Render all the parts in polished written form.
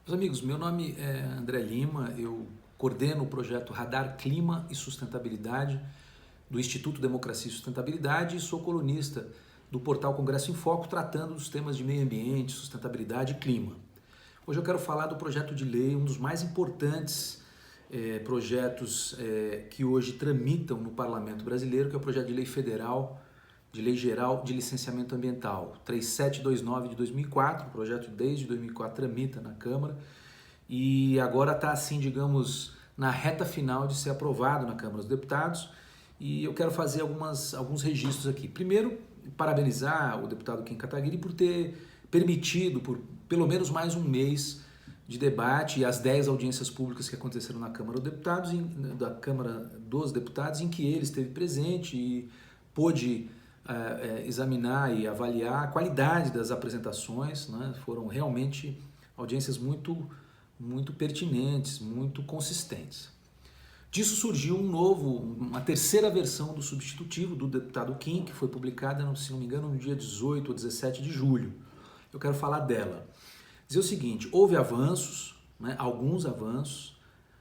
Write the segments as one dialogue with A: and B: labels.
A: Meus amigos, meu nome é André Lima, eu coordeno o projeto Radar Clima e Sustentabilidade do Instituto Democracia e Sustentabilidade e sou colunista do portal Congresso em Foco, tratando dos temas de meio ambiente, sustentabilidade e clima. Hoje eu quero falar do projeto de lei, um dos mais importantes projetos que hoje tramitam no Parlamento brasileiro, que é o projeto de lei federal, de lei geral de licenciamento ambiental, 3729 de 2004, o projeto desde 2004 tramita na Câmara e agora está assim, digamos, na reta final de ser aprovado na Câmara dos Deputados e eu quero fazer alguns registros aqui. Primeiro, parabenizar o deputado Kim Kataguiri por ter permitido por pelo menos mais um mês de debate e as 10 audiências públicas que aconteceram na Câmara dos Deputados, em que ele esteve presente e pôde examinar e avaliar a qualidade das apresentações, né? Foram realmente audiências muito pertinentes, muito consistentes. Disso surgiu uma terceira versão do substitutivo do deputado Kim, que foi publicada, se não me engano, no dia 18 ou 17 de julho. Eu quero falar dela. Dizer o seguinte, houve avanços, né? Alguns avanços,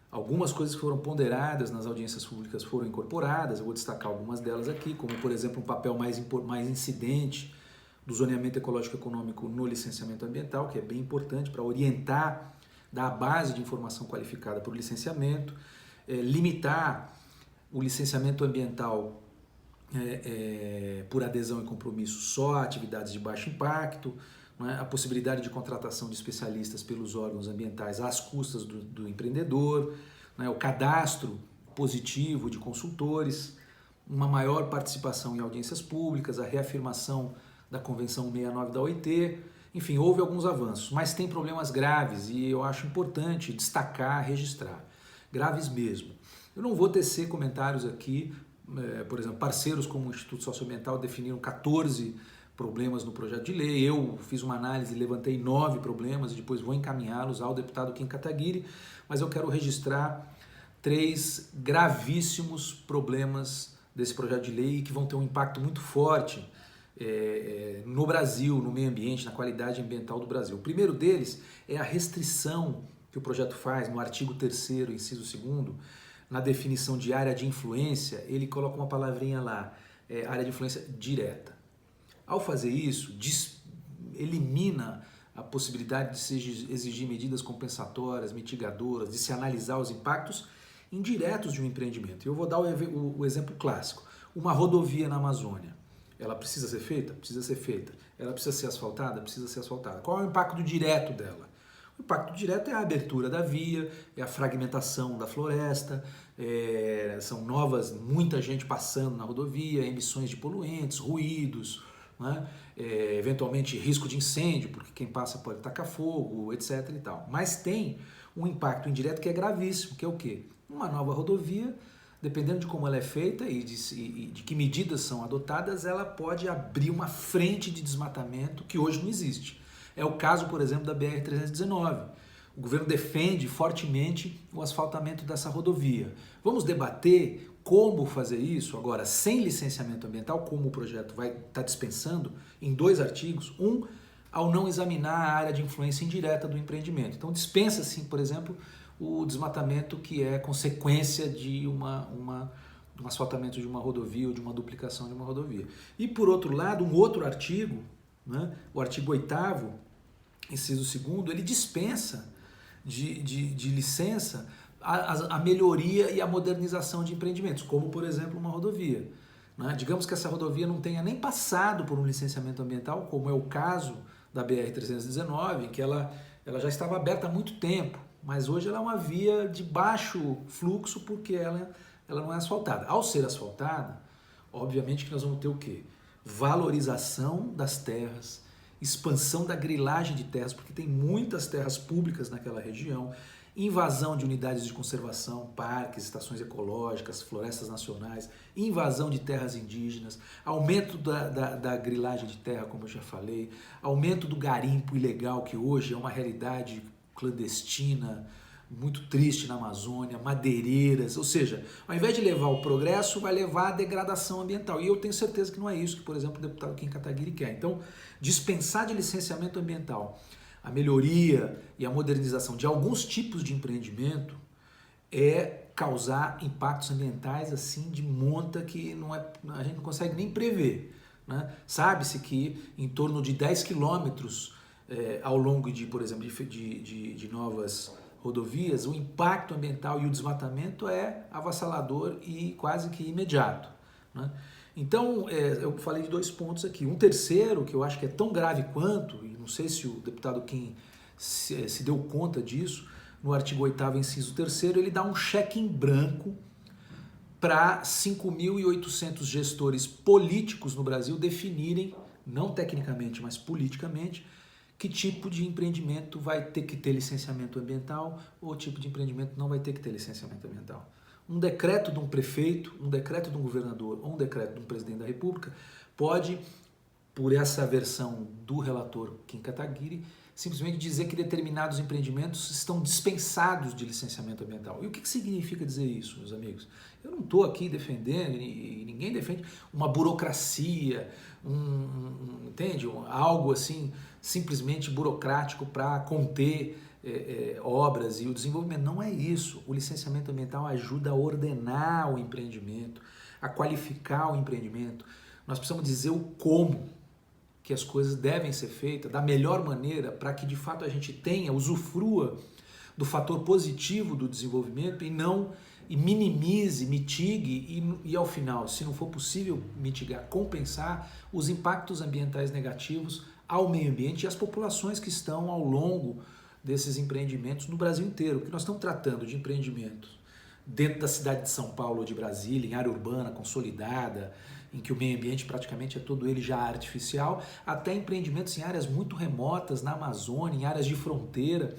A: algumas coisas que foram ponderadas nas audiências públicas foram incorporadas, eu vou destacar algumas delas aqui, como por exemplo um papel mais incidente do zoneamento ecológico econômico no licenciamento ambiental, que é bem importante para orientar, dar a base de informação qualificada para o licenciamento, limitar o licenciamento ambiental por adesão e compromisso só a atividades de baixo impacto, a possibilidade de contratação de especialistas pelos órgãos ambientais às custas do empreendedor, o cadastro positivo de consultores, uma maior participação em audiências públicas, a reafirmação da Convenção 69 da OIT, enfim, houve alguns avanços, mas tem problemas graves e eu acho importante destacar, registrar, graves mesmo. Eu não vou tecer comentários aqui, por exemplo, parceiros como o Instituto Socioambiental definiram 14 problemas no projeto de lei, eu fiz uma análise e levantei 9 problemas e depois vou encaminhá-los ao deputado Kim Kataguiri, mas eu quero registrar 3 gravíssimos problemas desse projeto de lei que vão ter um impacto muito forte no Brasil, no meio ambiente, na qualidade ambiental do Brasil. O primeiro deles é a restrição que o projeto faz no artigo 3º, inciso 2º, na definição de área de influência, ele coloca uma palavrinha lá, área de influência direta. Ao fazer isso, elimina a possibilidade de se exigir medidas compensatórias, mitigadoras, de se analisar os impactos indiretos de um empreendimento. Eu vou dar o exemplo clássico. Uma rodovia na Amazônia. Ela precisa ser feita? Precisa ser feita. Ela precisa ser asfaltada? Precisa ser asfaltada. Qual é o impacto direto dela? O impacto direto é a abertura da via, é a fragmentação da floresta, são muita gente passando na rodovia, emissões de poluentes, ruídos, né? Eventualmente risco de incêndio, porque quem passa pode tacar fogo, etc. e tal. Mas tem um impacto indireto que é gravíssimo, que é o quê? Uma nova rodovia, dependendo de como ela é feita e de que medidas são adotadas, ela pode abrir uma frente de desmatamento que hoje não existe. É o caso, por exemplo, da BR-319. O governo defende fortemente o asfaltamento dessa rodovia. Vamos debater como fazer isso agora sem licenciamento ambiental, como o projeto vai estar dispensando em 2 artigos. Ao não examinar a área de influência indireta do empreendimento. Então dispensa-se, por exemplo, o desmatamento que é consequência de um asfaltamento de uma rodovia ou de uma duplicação de uma rodovia. E por outro lado, um outro artigo, né, o artigo 8º, inciso 2º, ele dispensa de licença a melhoria e a modernização de empreendimentos, como por exemplo uma rodovia. Né? Digamos que essa rodovia não tenha nem passado por um licenciamento ambiental, como é o caso da BR-319, que ela já estava aberta há muito tempo, mas hoje ela é uma via de baixo fluxo porque ela não é asfaltada. Ao ser asfaltada, obviamente que nós vamos ter o quê? Valorização das terras, expansão da grilagem de terras, porque tem muitas terras públicas naquela região, invasão de unidades de conservação, parques, estações ecológicas, florestas nacionais, invasão de terras indígenas, aumento da grilagem de terra, como eu já falei, aumento do garimpo ilegal, que hoje é uma realidade clandestina, muito triste na Amazônia, madeireiras, ou seja, ao invés de levar o progresso, vai levar a degradação ambiental. E eu tenho certeza que não é isso que, por exemplo, o deputado Kim Kataguiri quer. Então, dispensar de licenciamento ambiental a melhoria e a modernização de alguns tipos de empreendimento é causar impactos ambientais assim de monta que a gente não consegue nem prever, né? Sabe-se que em torno de 10 quilômetros ao longo de, por exemplo, de novas rodovias, o impacto ambiental e o desmatamento é avassalador e quase que imediato, né? Então, eu falei de 2 pontos aqui. Um terceiro, que eu acho que é tão grave quanto, e não sei se o deputado Kim se deu conta disso, no artigo 8º, inciso 3º, ele dá um cheque em branco para 5.800 gestores políticos no Brasil definirem, não tecnicamente, mas politicamente, que tipo de empreendimento vai ter que ter licenciamento ambiental ou tipo de empreendimento não vai ter que ter licenciamento ambiental. Um decreto de um prefeito, um decreto de um governador ou um decreto de um presidente da República pode, por essa versão do relator Kim Kataguiri, simplesmente dizer que determinados empreendimentos estão dispensados de licenciamento ambiental. E o que significa dizer isso, meus amigos? Eu não estou aqui defendendo, e ninguém defende, uma burocracia, entende? Algo assim, simplesmente burocrático para conter obras e o desenvolvimento. Não é isso. O licenciamento ambiental ajuda a ordenar o empreendimento, a qualificar o empreendimento. Nós precisamos dizer o como que as coisas devem ser feitas da melhor maneira para que de fato a gente tenha, usufrua do fator positivo do desenvolvimento e minimize, mitigue e ao final, se não for possível mitigar, compensar os impactos ambientais negativos ao meio ambiente e às populações que estão ao longo desses empreendimentos no Brasil inteiro, porque nós estamos tratando de empreendimentos dentro da cidade de São Paulo ou de Brasília, em área urbana, consolidada, em que o meio ambiente praticamente é todo ele já artificial, até empreendimentos em áreas muito remotas, na Amazônia, em áreas de fronteira,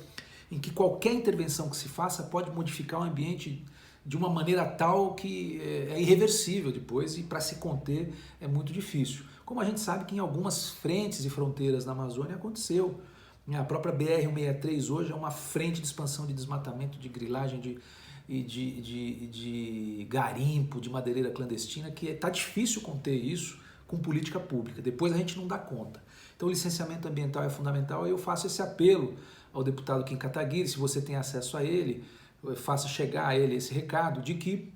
A: em que qualquer intervenção que se faça pode modificar o ambiente de uma maneira tal que é irreversível depois e para se conter é muito difícil. Como a gente sabe que em algumas frentes e fronteiras na Amazônia aconteceu. A própria BR-163 hoje é uma frente de expansão de desmatamento, de grilagem, de garimpo, de madeireira clandestina, que está difícil conter isso com política pública. Depois a gente não dá conta. Então o licenciamento ambiental é fundamental e eu faço esse apelo ao deputado Kim Kataguiri, se você tem acesso a ele, faça chegar a ele esse recado de que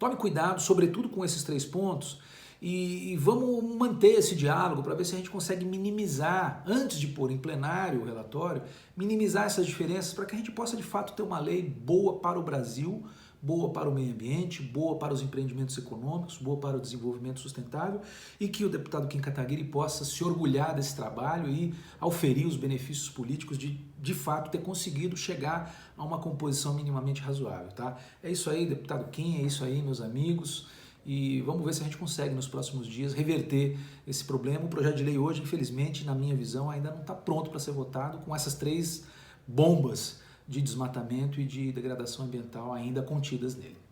A: tome cuidado, sobretudo com esses 3 pontos, e vamos manter esse diálogo para ver se a gente consegue minimizar, antes de pôr em plenário o relatório, minimizar essas diferenças para que a gente possa de fato ter uma lei boa para o Brasil, boa para o meio ambiente, boa para os empreendimentos econômicos, boa para o desenvolvimento sustentável e que o deputado Kim Kataguiri possa se orgulhar desse trabalho e auferir os benefícios políticos de fato ter conseguido chegar a uma composição minimamente razoável, tá? É isso aí, deputado Kim, é isso aí, meus amigos. E vamos ver se a gente consegue nos próximos dias reverter esse problema. O projeto de lei hoje, infelizmente, na minha visão, ainda não está pronto para ser votado com essas 3 bombas de desmatamento e de degradação ambiental ainda contidas nele.